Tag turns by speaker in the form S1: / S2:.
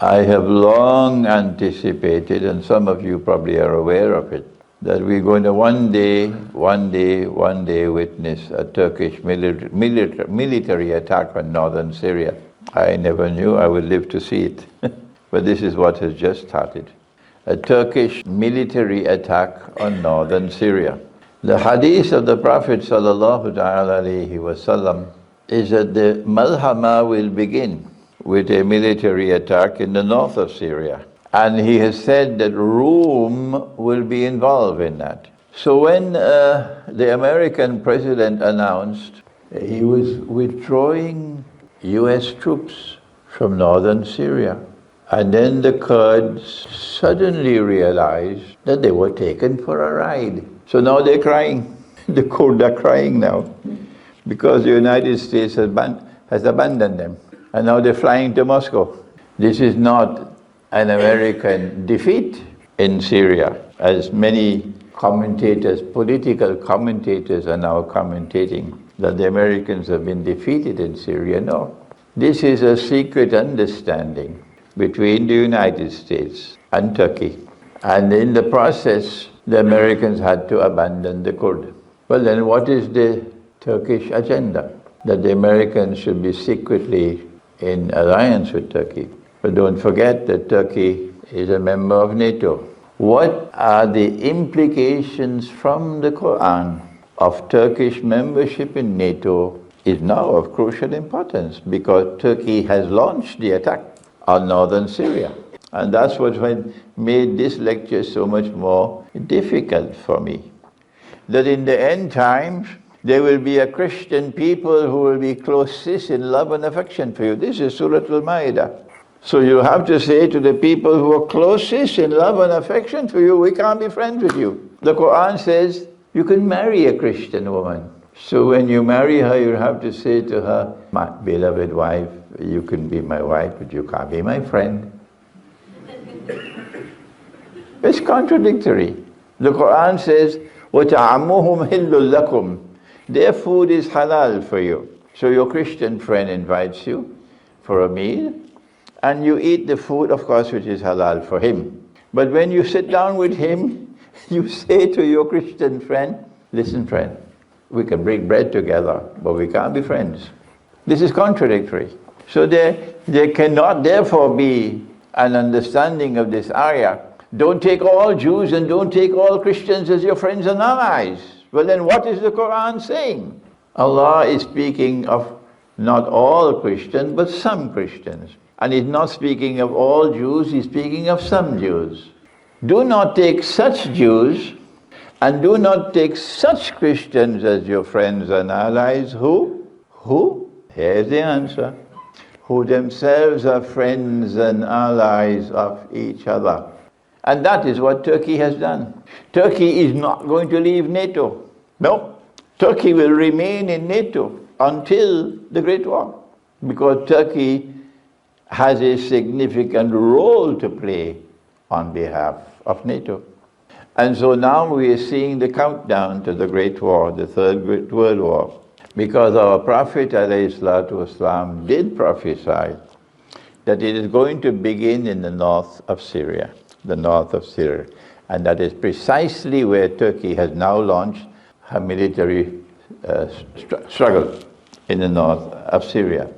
S1: I have long anticipated, and some of you probably are aware of it, that we're going to one day witness a Turkish military attack on northern Syria. I never knew I would live to see it, but this is what has just started. A Turkish military attack on northern Syria. The hadith of the Prophet ﷺ is that the Malhama will begin with a military attack in the north of Syria. And he has said that Rome will be involved in that. So when the American president announced he was withdrawing US troops from northern Syria, and then the Kurds suddenly realized that they were taken for a ride. So now they're crying. The Kurds are crying now because the United States has abandoned them. And now they're flying to Moscow. This is not an American defeat in Syria, as many commentators, political commentators are now commentating that the Americans have been defeated in Syria. No. This is a secret understanding between the United States and Turkey. And in the process, the Americans had to abandon the Kurds. Well then, what is the Turkish agenda? That the Americans should be secretly in alliance with Turkey. But don't forget that Turkey is a member of NATO. What are the implications from the Quran of Turkish membership in NATO is now of crucial importance, because Turkey has launched the attack on northern Syria. And that's what made this lecture so much more difficult for me. That in the end times, there will be a Christian people who will be closest in love and affection for you. This is Surah Al-Ma'idah. So you have to say to the people who are closest in love and affection for you, we can't be friends with you. The Quran says you can marry a Christian woman. So when you marry her, you have to say to her, my beloved wife, you can be my wife, but you can't be my friend. It's contradictory. The Quran says, وَتَعَمُّهُمْ هِلٌّ لَكُمْ. Their food is halal for you. So your Christian friend invites you for a meal, and you eat the food, of course, which is halal for him. But when you sit down with him, you say to your Christian friend, listen friend, we can break bread together, but we can't be friends. This is contradictory. So there cannot therefore be an understanding of this ayah. Don't take all Jews and don't take all Christians as your friends and allies. Well then, what is the Quran saying? Allah is speaking of not all Christians, but some Christians. And He's not speaking of all Jews, He's speaking of some Jews. Do not take such Jews and do not take such Christians as your friends and allies. Who? Here's the answer. Who themselves are friends and allies of each other. And that is what Turkey has done. Turkey is not going to leave NATO. No, Turkey will remain in NATO until the Great War, because Turkey has a significant role to play on behalf of NATO. And so now we are seeing the countdown to the Great War, the Third Great World War, because our Prophet ﷺ did prophesy that it is going to begin in the north of Syria, and that is precisely where Turkey has now launched her military struggle, in the north of Syria.